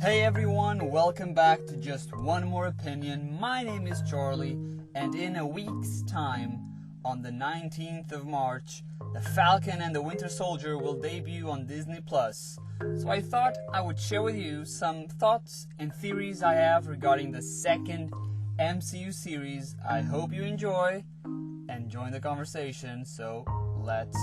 Hey everyone, welcome back to Just One More Opinion. My name is Charlie, and in a week's time, on the 19th of March, The Falcon and the Winter Soldier will debut on Disney+. So I thought I would share with you some thoughts and theories I have regarding the second MCU series. I hope you enjoy and join the conversation, so let's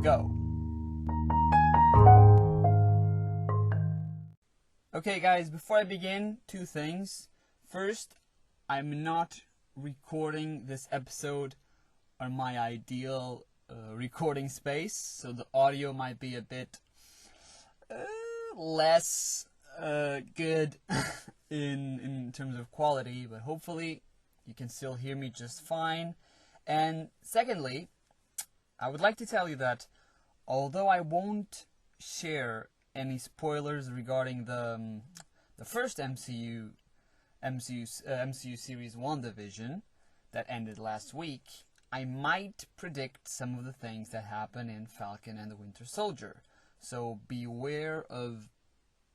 go. Okay guys, before I begin, two things. First, I'm not recording this episode on my ideal recording space, so the audio might be a bit less good in terms of quality, but hopefully you can still hear me just fine. And secondly, I would like to tell you that although I won't share any spoilers regarding the first MCU series WandaVision that ended last week, I might predict some of the things that happen in Falcon and the Winter Soldier. So beware of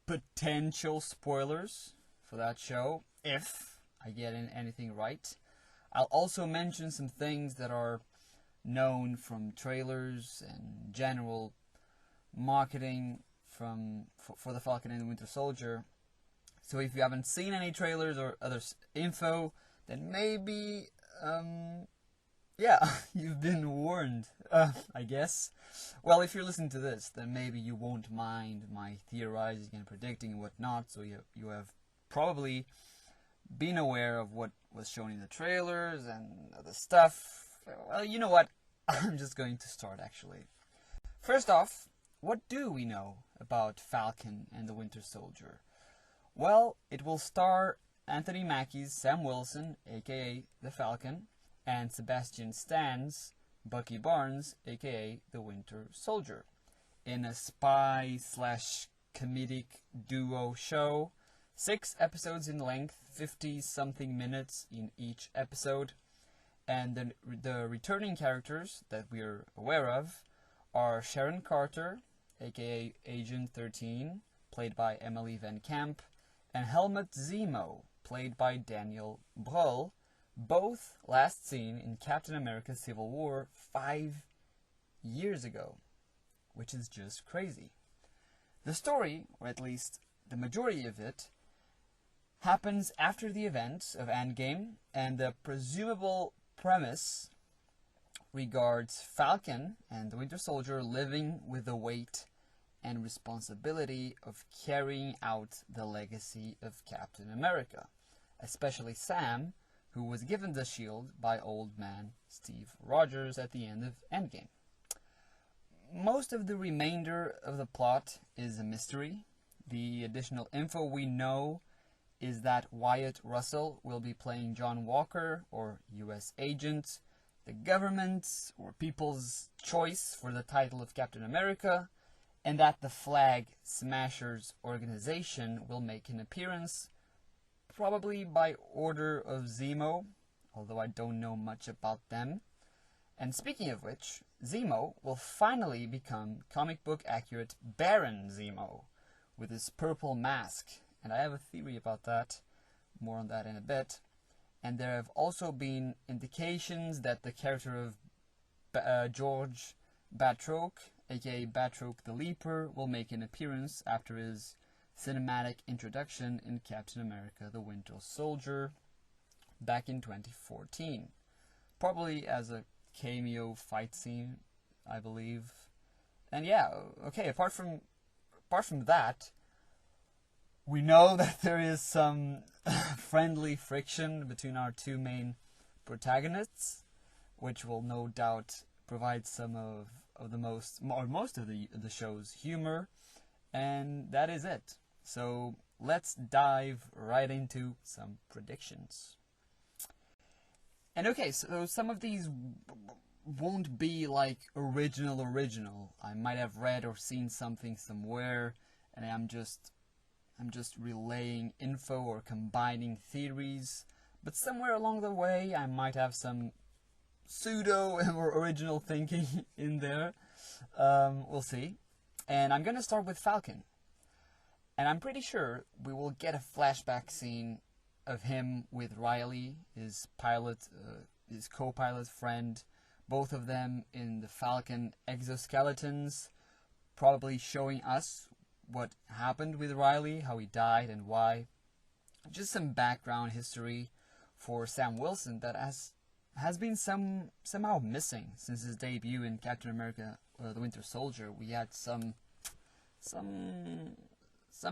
potential spoilers for that show if I get anything right. I'll also mention some things that are known from trailers and general marketing for the Falcon and the Winter Soldier. So if you haven't seen any trailers or other info, then maybe, you've been warned, I guess. Well, if you're listening to this, then maybe you won't mind my theorizing and predicting and whatnot, so you have probably been aware of what was shown in the trailers and other stuff. Well, you know what? I'm just going to start, actually. First off, what do we know about Falcon and the Winter Soldier? Well, it will star Anthony Mackie's Sam Wilson, aka the Falcon, and Sebastian Stan's Bucky Barnes, aka the Winter Soldier, in a spy/comedic duo show, 6 episodes in length, 50-something minutes in each episode, and the returning characters that we're aware of are Sharon Carter, aka Agent 13, played by Emily Van Camp, and Helmut Zemo, played by Daniel Brühl, both last seen in Captain America Civil War 5 years ago, which is just crazy. The story, or at least the majority of it, happens after the events of Endgame, and the presumable premise regards Falcon and the Winter Soldier living with the weight and responsibility of carrying out the legacy of Captain America, especially Sam, who was given the shield by old man Steve Rogers at the end of Endgame. Most of the remainder of the plot is a mystery. The additional info we know is that Wyatt Russell will be playing John Walker, or U.S. Agent, the government's or people's choice for the title of Captain America, and that the Flag Smashers organization will make an appearance, probably by order of Zemo, although I don't know much about them. And speaking of which, Zemo will finally become comic book accurate Baron Zemo, with his purple mask, and I have a theory about that, more on that in a bit. And there have also been indications that the character of George Batroc, aka Batroc the Leaper, will make an appearance after his cinematic introduction in Captain America the Winter Soldier back in 2014. Probably as a cameo fight scene, I believe. And yeah, okay, apart from that, we know that there is some friendly friction between our two main protagonists, which will no doubt provide some of the most of the show's humor, and that is it. So let's dive right into some predictions. And okay, so some of these won't be like original. I might have read or seen something somewhere, and I'm just relaying info or combining theories, but somewhere along the way I might have some pseudo or original thinking in there. We'll see. And I'm going to start with Falcon. And I'm pretty sure we will get a flashback scene of him with Riley, his pilot, his co-pilot friend, both of them in the Falcon exoskeletons, probably showing us what happened with Riley, how he died and why. Just some background history for Sam Wilson that has been somehow missing since his debut in Captain America: The Winter Soldier. We had some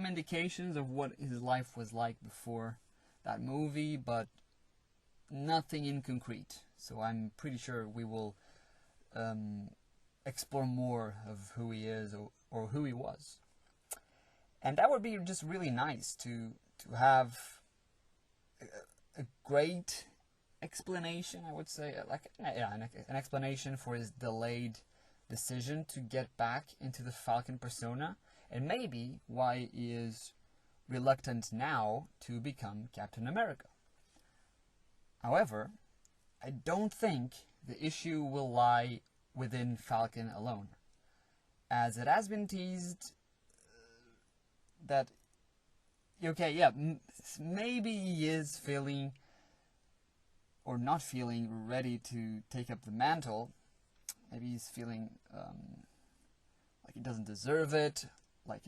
indications of what his life was like before that movie, but nothing in concrete. So I'm pretty sure we will explore more of who he is or who he was. And that would be just really nice to have a great explanation, I would say, an explanation for his delayed decision to get back into the Falcon persona, and maybe why he is reluctant now to become Captain America. However, I don't think the issue will lie within Falcon alone, as it has been teased that, okay, yeah, maybe he is feeling or not feeling ready to take up the mantle. Maybe he's feeling like he doesn't deserve it, like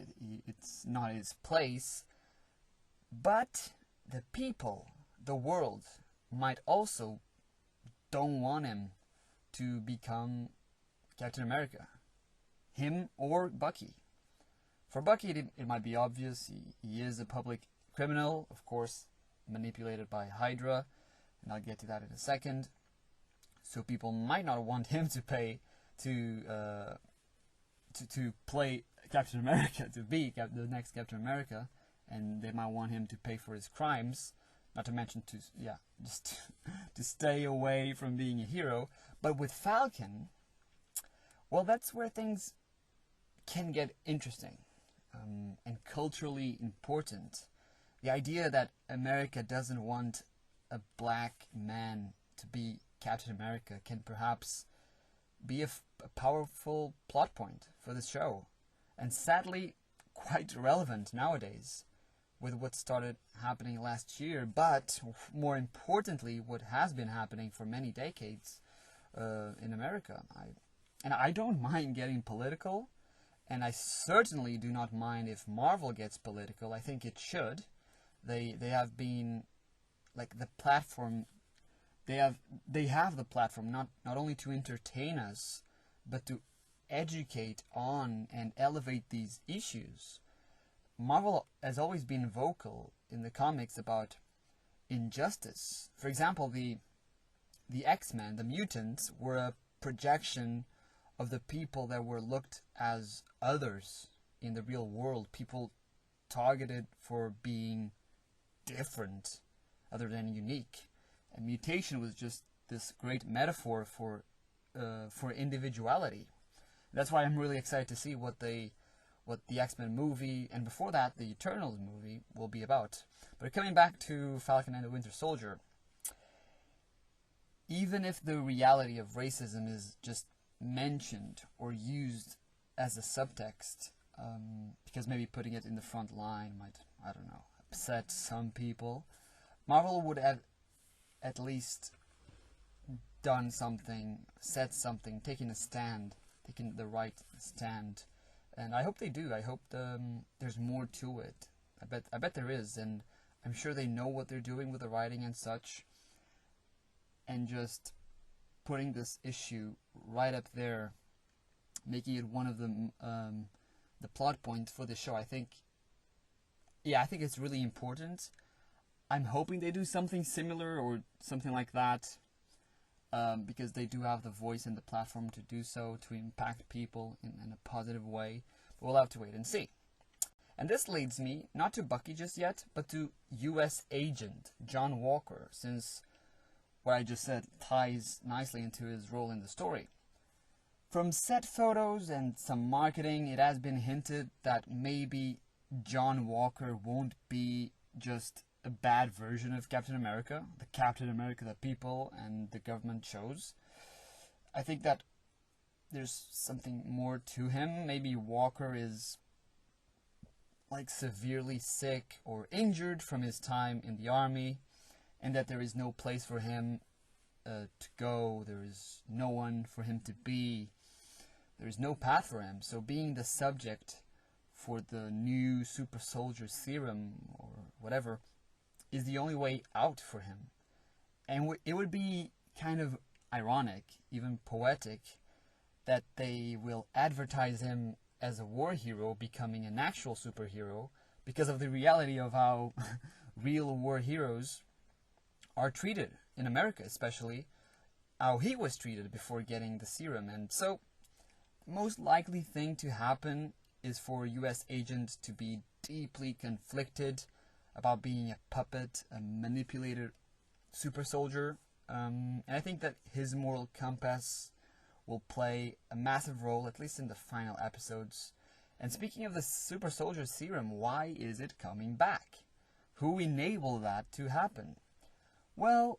it's not his place. But the people, the world, might also don't want him to become Captain America. Him or Bucky. For Bucky, it might be obvious. He is a public criminal, of course, manipulated by Hydra, and I'll get to that in a second. So people might not want him to pay to play Captain America, to be the next Captain America, and they might want him to pay for his crimes. Not to mention just to stay away from being a hero. But with Falcon, well, that's where things can get interesting and culturally important. The idea that America doesn't want a black man to be Captain America can perhaps be a powerful plot point for the show, and sadly quite relevant nowadays with what started happening last year, but more importantly what has been happening for many decades in America. I don't mind getting political, and I certainly do not mind if Marvel gets political. I think it should. They have been like the platform. They have the platform not only to entertain us, but to educate on and elevate these issues. Marvel has always been vocal in the comics about injustice. For example, the X-Men, the mutants, were a projection of the people that were looked as others in the real world, people targeted for being different, other than unique. And mutation was just this great metaphor for individuality. That's why I'm really excited to see what the X-Men movie, and before that the Eternals movie, will be about. But coming back to Falcon and the Winter Soldier, even if the reality of racism is just mentioned or used as a subtext, because maybe putting it in the front line might, I don't know, upset some people, Marvel would have at least done something, said something, taken a stand, taken the right stand. And I hope they do. I hope there's more to it. I bet there is, and I'm sure they know what they're doing with the writing and such. And just putting this issue right up there, making it one of the plot points for the show. I think it's really important. I'm hoping they do something similar or something like that, because they do have the voice and the platform to do so, to impact people in a positive way. But we'll have to wait and see. And this leads me, not to Bucky just yet, but to U.S. Agent John Walker, since what I just said ties nicely into his role in the story. From set photos and some marketing, it has been hinted that maybe John Walker won't be just a bad version of Captain America, the Captain America that people and the government chose. I think that there's something more to him. Maybe Walker is like severely sick or injured from his time in the army, and that there is no place for him to go, there is no one for him to be, there is no path for him. So being the subject for the new super soldier serum or whatever is the only way out for him. And it would be kind of ironic, even poetic, that they will advertise him as a war hero becoming an actual superhero because of the reality of how real war heroes are treated in America, especially how he was treated before getting the serum. And so the most likely thing to happen is for US agents to be deeply conflicted about being a puppet, a manipulated super soldier. And I think that his moral compass will play a massive role, at least in the final episodes. And speaking of the super soldier serum, why is it coming back? Who enabled that to happen? Well,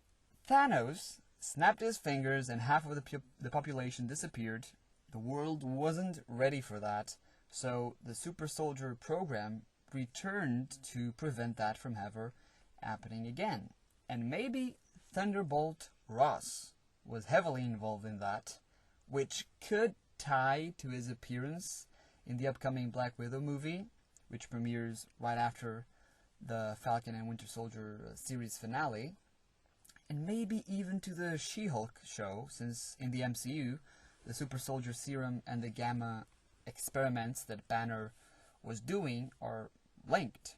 Thanos snapped his fingers and half of the population disappeared. The world wasn't ready for that, so the super soldier program returned to prevent that from ever happening again. And maybe Thunderbolt Ross was heavily involved in that, which could tie to his appearance in the upcoming Black Widow movie, which premieres right after the Falcon and Winter Soldier series finale, and maybe even to the She-Hulk show, since in the MCU, the super soldier serum and the gamma experiments that Banner was doing are linked.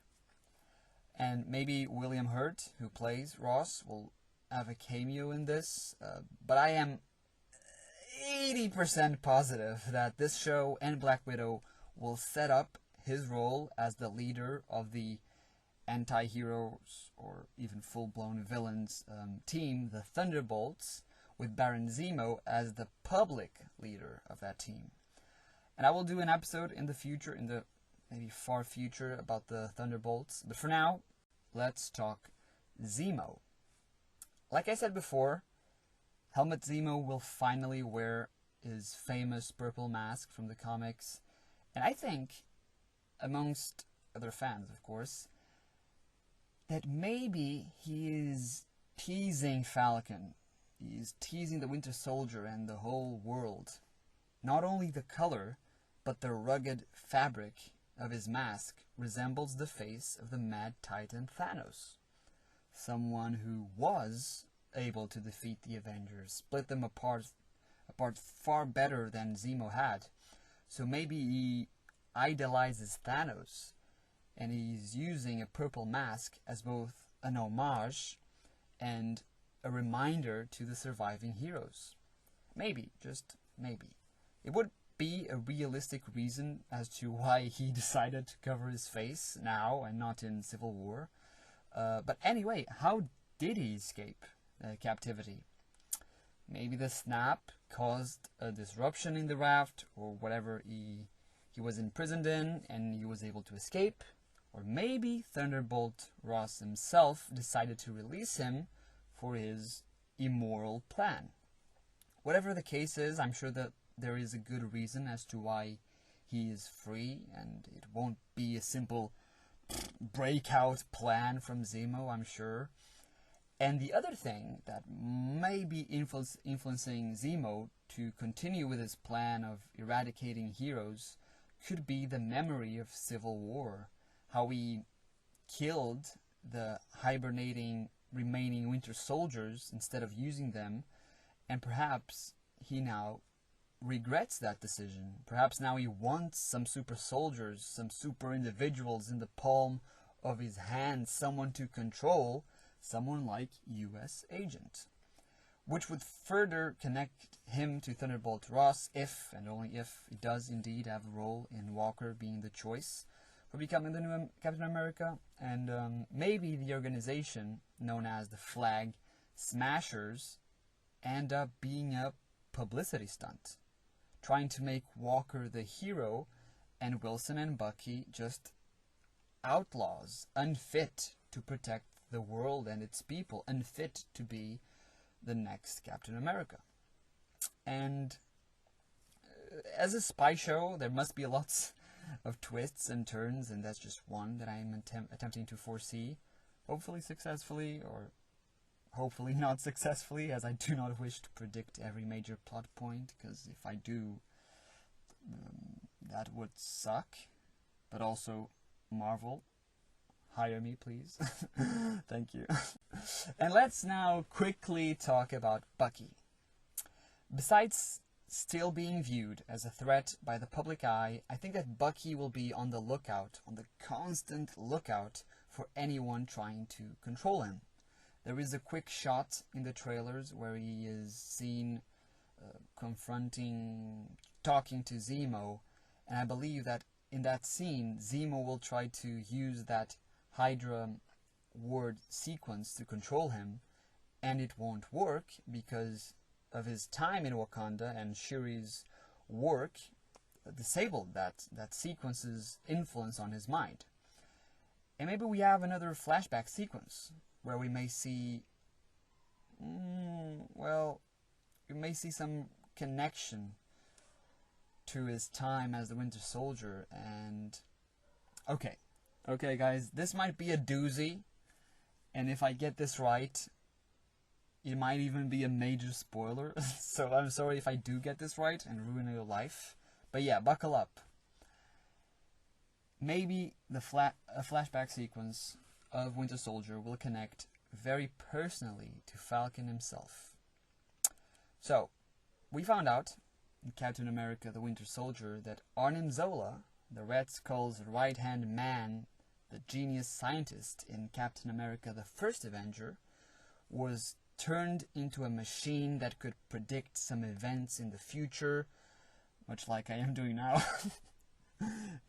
And maybe William Hurt, who plays Ross, will have a cameo in this, but I am 80% positive that this show and Black Widow will set up his role as the leader of the anti-heroes or even full-blown villains team, the Thunderbolts, with Baron Zemo as the public leader of that team. And I will do an episode in the future, in the maybe far future, about the Thunderbolts. But for now, let's talk Zemo. Like I said before, Helmut Zemo will finally wear his famous purple mask from the comics. And I think, amongst other fans, of course, that maybe he is teasing Falcon. He's teasing the Winter Soldier and the whole world. Not only the color, but the rugged fabric of his mask resembles the face of the Mad Titan Thanos. Someone who was able to defeat the Avengers, split them apart far better than Zemo had. So maybe he idolizes Thanos, and he's using a purple mask as both an homage and a reminder to the surviving heroes. Maybe, just maybe. It would be a realistic reason as to why he decided to cover his face now and not in Civil War. But anyway, how did he escape captivity? Maybe the snap caused a disruption in the raft, or whatever he was imprisoned in, and he was able to escape. Or maybe Thunderbolt Ross himself decided to release him for his immoral plan. Whatever the case is, I'm sure that there is a good reason as to why he is free, and it won't be a simple breakout plan from Zemo, I'm sure. And the other thing that may be influencing Zemo to continue with his plan of eradicating heroes could be the memory of Civil War. How he killed the hibernating remaining Winter Soldiers instead of using them, and perhaps he now regrets that decision. Perhaps now he wants some super soldiers, some super individuals in the palm of his hand, someone to control, someone like US Agent, which would further connect him to Thunderbolt Ross if, and only if, he does indeed have a role in Walker being the choice for becoming the new Captain America. And maybe the organization known as the Flag Smashers end up being a publicity stunt, trying to make Walker the hero and Wilson and Bucky just outlaws, unfit to protect the world and its people, unfit to be the next Captain America. And as a spy show, there must be lots of twists and turns, and that's just one that I'm attempting to foresee, hopefully successfully, or hopefully not successfully, as I do not wish to predict every major plot point, because if I do, that would suck. But also, Marvel, hire me, please. Thank you. And let's now quickly talk about Bucky. Besides still being viewed as a threat by the public eye, I think that Bucky will be on the lookout, on the constant lookout for anyone trying to control him. There is a quick shot in the trailers where he is seen talking to Zemo, and I believe that in that scene, Zemo will try to use that Hydra word sequence to control him, and it won't work because of his time in Wakanda, and Shuri's work disabled that sequence's influence on his mind. And maybe we have another flashback sequence where we may see, we may see some connection to his time as the Winter Soldier. And okay guys, this might be a doozy, and if I get this right, it might even be a major spoiler, so I'm sorry if I do get this right and ruin your life. But yeah, buckle up. Maybe a flashback sequence of Winter Soldier will connect very personally to Falcon himself. So, we found out in Captain America the Winter Soldier that Arnim Zola, the Red Skull's right-hand man, the genius scientist in Captain America the First Avenger, was turned into a machine that could predict some events in the future, much like I am doing now.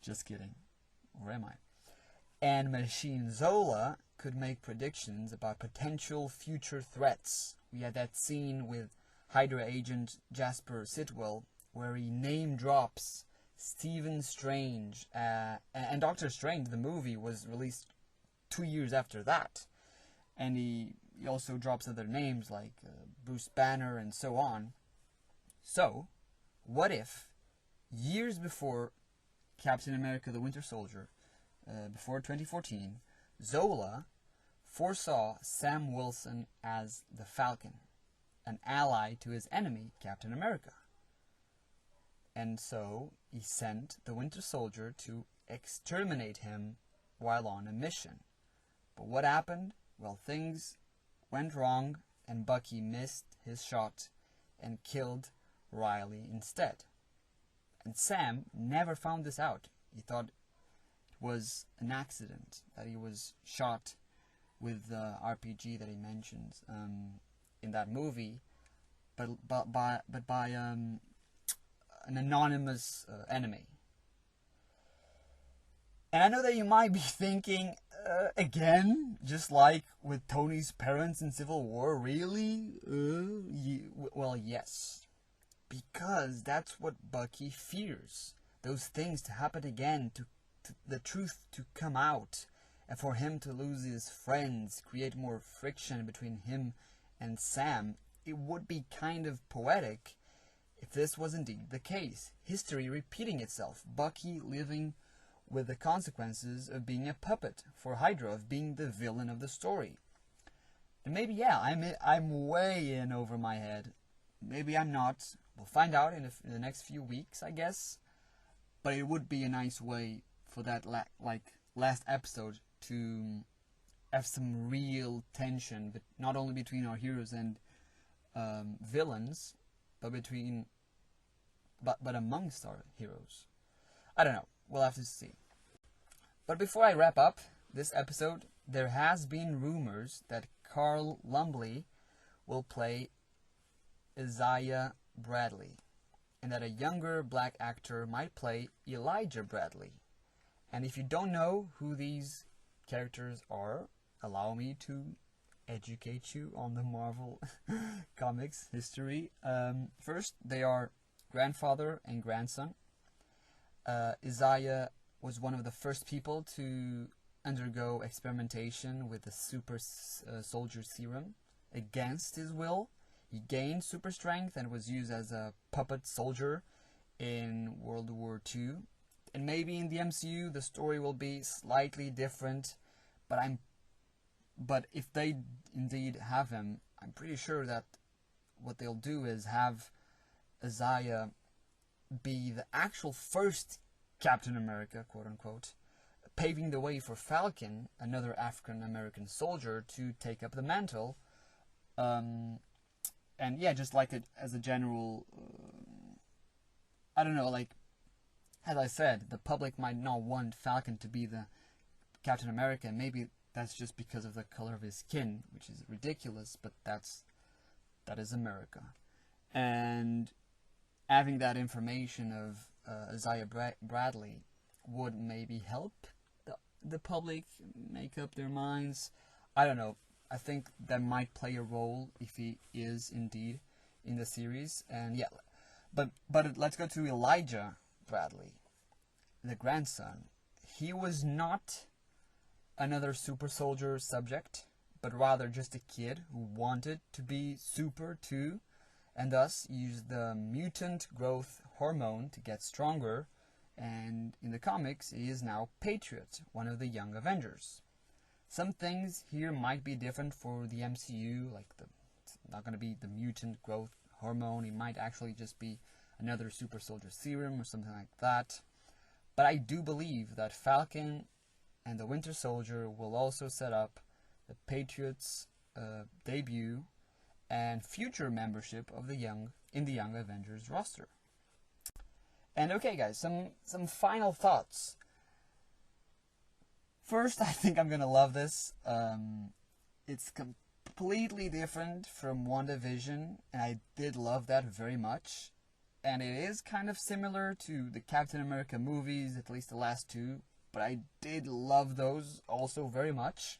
Just kidding. Or am I? And Machine Zola could make predictions about potential future threats. We had that scene with Hydra agent Jasper Sitwell, where he name drops Stephen Strange, and Doctor Strange, the movie, was released 2 years after that. And he also drops other names like Bruce Banner and so on. So, what if, years before Captain America the Winter Soldier, before 2014, Zola foresaw Sam Wilson as the Falcon, an ally to his enemy, Captain America. And so, he sent the Winter Soldier to exterminate him while on a mission. But what happened? Well, things went wrong, and Bucky missed his shot and killed Riley instead. And Sam never found this out. He thought it was an accident, that he was shot with the RPG that he mentions in that movie, but by an anonymous enemy. And I know that you might be thinking, again, just like with Tony's parents in Civil War, really? Well, yes. Because that's what Bucky fears. Those things to happen again, to the truth to come out, and for him to lose his friends, create more friction between him and Sam. It would be kind of poetic if this was indeed the case. History repeating itself. Bucky living with the consequences of being a puppet for Hydra, of being the villain of the story. And maybe, yeah, I'm way in over my head. Maybe I'm not. We'll find out in the next few weeks, I guess. But it would be a nice way for that last episode to have some real tension, but not only between our heroes and villains, but amongst our heroes. I don't know. We'll have to see. But before I wrap up this episode, there has been rumors that Carl Lumbly will play Isaiah Bradley, and that a younger black actor might play Elijah Bradley. And if you don't know who these characters are, allow me to educate you on the Marvel comics history. First, they are grandfather and grandson. Isaiah was one of the first people to undergo experimentation with the super soldier serum against his will. He gained super strength and was used as a puppet soldier in World War II. And maybe in the MCU the story will be slightly different, but if they indeed have him, I'm pretty sure that what they'll do is have Isaiah be the actual first Captain America, quote unquote, paving the way for Falcon, another African American soldier, to take up the mantle. And yeah, just like as a general, I don't know, like, as I said, the public might not want Falcon to be the Captain America. Maybe that's just because of the color of his skin, which is ridiculous, but that is America. And having that information of Isaiah Bradley would maybe help the public make up their minds. I don't know. I think that might play a role if he is indeed in the series. And yeah, but let's go to Elijah Bradley, the grandson. He was not another super soldier subject, but rather just a kid who wanted to be super too, and thus used the mutant growth hormone to get stronger. And in the comics, he is now Patriot, one of the Young Avengers. Some things here might be different for the MCU, like it's not going to be the mutant growth hormone. He might actually just be another super soldier serum or something like that. But I do believe that Falcon and the Winter Soldier will also set up the Patriots' debut and future membership of the Young Avengers roster. And okay, guys, some final thoughts. First, I think I'm gonna love this. It's completely different from WandaVision, and I did love that very much. And it is kind of similar to the Captain America movies, at least the last two, but I did love those also very much.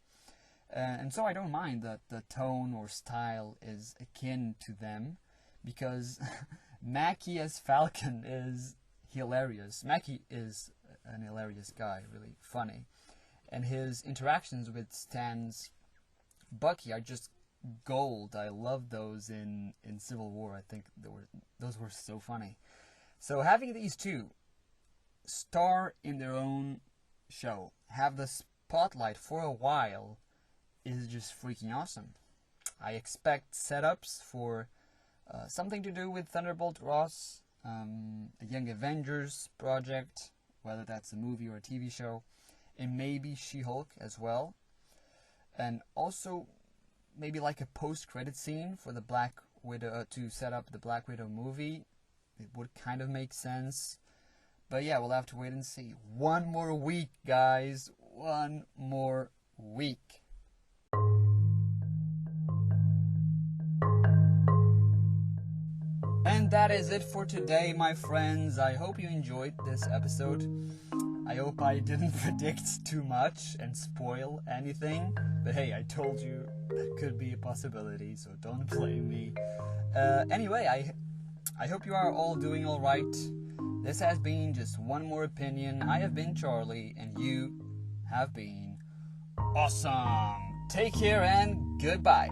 And so I don't mind that the tone or style is akin to them, because Mackie as Falcon is hilarious. Mackie is an hilarious guy, really funny. And his interactions with Stan's Bucky are just gold. I loved those in Civil War. I think those were so funny. So having these two star in their own show, have the spotlight for a while, is just freaking awesome. I expect setups for something to do with Thunderbolt Ross, a Young Avengers project, whether that's a movie or a TV show, and maybe She-Hulk as well. And also maybe like a post-credit scene for the Black Widow, to set up the Black Widow movie. It would kind of make sense. But yeah, we'll have to wait and see. One more week, guys. One more week. And that is it for today, my friends. I hope you enjoyed this episode. I hope I didn't predict too much and spoil anything. But hey, I told you that could be a possibility, so don't blame me. Anyway, I hope you are all doing alright. This has been just one more opinion. I have been Charlie, and you have been awesome. Take care and goodbye.